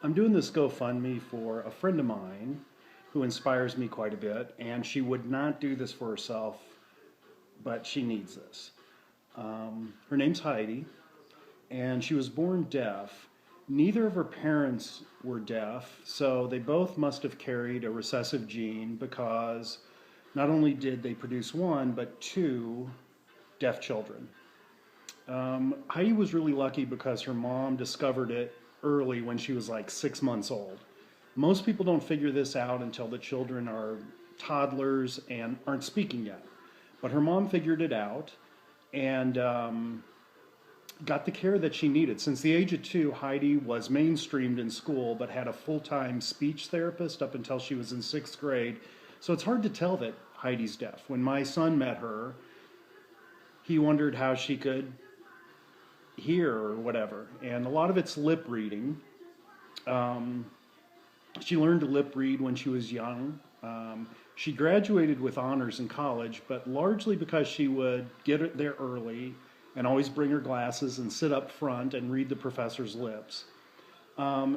I'm doing this GoFundMe for a friend of mine who inspires me quite a bit, and she would not do this for herself, but she needs this. Her name's Heidi, and she was born deaf. Neither of her parents were deaf, so they both must have carried a recessive gene because not only did they produce one, but two deaf children. Heidi was really lucky because her mom discovered it early when she was like 6 months old. Most people don't figure this out until the children are toddlers and aren't speaking yet. But her mom figured it out and got the care that she needed. Since the age of 2, Heidi was mainstreamed in school but had a full time speech therapist up until she was in 6th grade. So it's hard to tell that Heidi's deaf. When my son met her, he wondered how she could hear or whatever. And a lot of it's lip reading. Um, she learned to lip read when she was young. She graduated with honors in college, but largely because she would get there early and always bring her glasses and sit up front and read the professor's lips.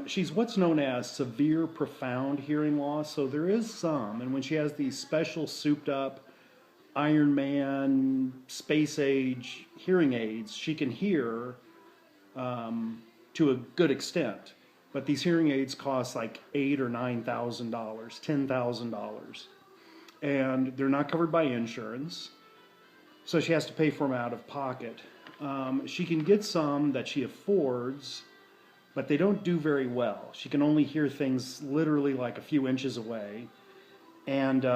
She's what's known as severe profound hearing loss, so there is some. And when she has these special souped up Iron Man, space age hearing aids, she can hear to a good extent. But these hearing aids cost like $8,000 or $9,000, $10,000, and they're not covered by insurance, so she has to pay for them out of pocket. She can get some that she affords, but they don't do very well. She can only hear things literally like a few inches away, and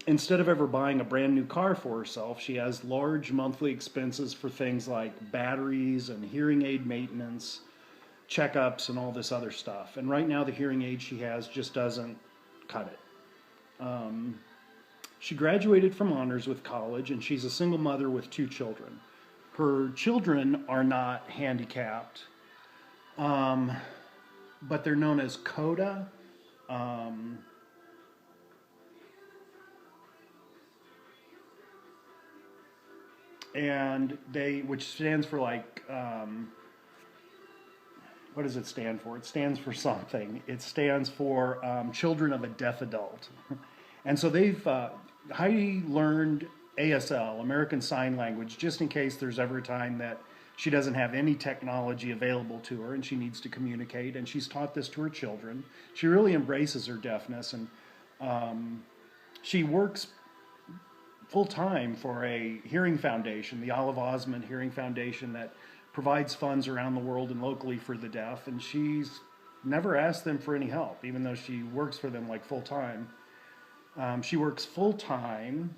instead of ever buying a brand new car for herself, she has large monthly expenses for things like batteries and hearing aid maintenance, checkups, and all this other stuff. And right now, the hearing aid she has just doesn't cut it. She graduated from honors with college, and she's a single mother with 2 children. Her children are not handicapped, but they're known as CODA. Um, and which stands for like, what does it stand for? It stands for something. It stands for Children of a Deaf Adult. And so Heidi learned ASL, American Sign Language, just in case there's ever a time that she doesn't have any technology available to her and she needs to communicate. And she's taught this to her children. She really embraces her deafness, and she works full time for a hearing foundation, the Olive Osmond Hearing Foundation, that provides funds around the world and locally for the deaf. And she's never asked them for any help, even though she works for them like full time. She works full time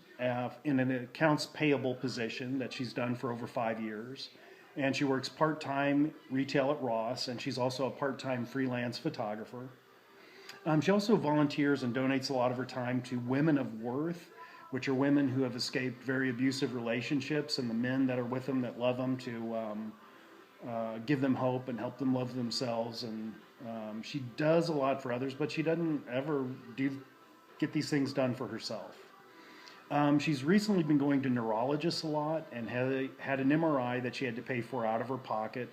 in an accounts payable position that she's done for over 5 years. And she works part time retail at Ross, and she's also a part time freelance photographer. She also volunteers and donates a lot of her time to Women of Worth, which are women who have escaped very abusive relationships, and the men that are with them that love them to give them hope and help them love themselves. And she does a lot for others, but she doesn't ever get these things done for herself. She's recently been going to neurologists a lot and had an MRI that she had to pay for out of her pocket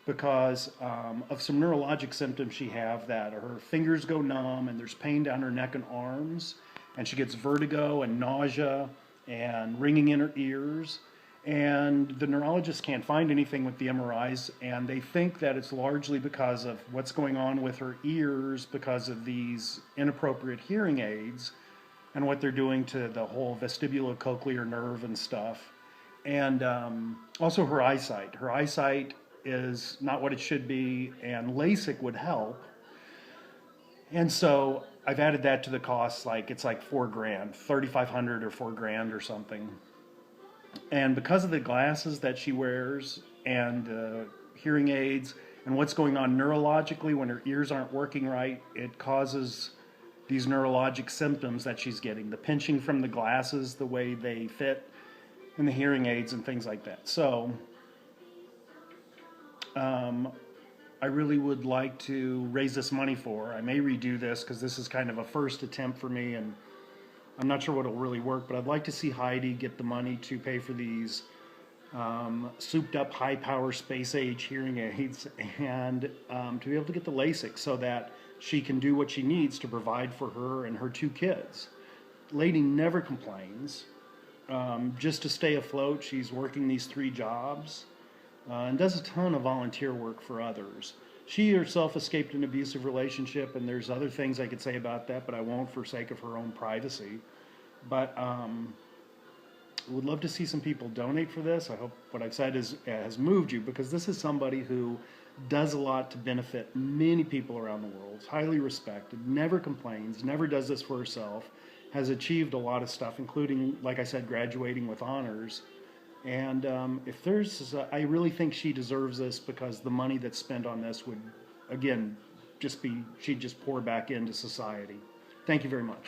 because of some neurologic symptoms she have, that her fingers go numb and there's pain down her neck and arms, and she gets vertigo and nausea and ringing in her ears. And the neurologists can't find anything with the MRIs, and they think that it's largely because of what's going on with her ears because of these inappropriate hearing aids and what they're doing to the whole vestibulocochlear nerve and stuff. And also her eyesight. Her eyesight is not what it should be, and LASIK would help. And so I've added that to the costs, like it's like $4,000, $3,500 or $4,000 or something. And because of the glasses that she wears and hearing aids and what's going on neurologically when her ears aren't working right, it causes these neurologic symptoms that she's getting. The pinching from the glasses, the way they fit, and the hearing aids and things like that. So I really would like to raise this money for her. I may redo this because this is kind of a first attempt for me, and I'm not sure what will really work, but I'd like to see Heidi get the money to pay for these souped up high power space age hearing aids, and to be able to get the LASIK so that she can do what she needs to provide for her and her 2 kids. Lady never complains. Just to stay afloat, she's working these 3 jobs and does a ton of volunteer work for others. She herself escaped an abusive relationship, and there's other things I could say about that, but I won't for sake of her own privacy. But would love to see some people donate for this. I hope what I've said has moved you, because this is somebody who does a lot to benefit many people around the world, is highly respected, never complains, never does this for herself, has achieved a lot of stuff, including, like I said, graduating with honors. And if there's, I really think she deserves this, because the money that's spent on this would, again, she'd just pour back into society. Thank you very much.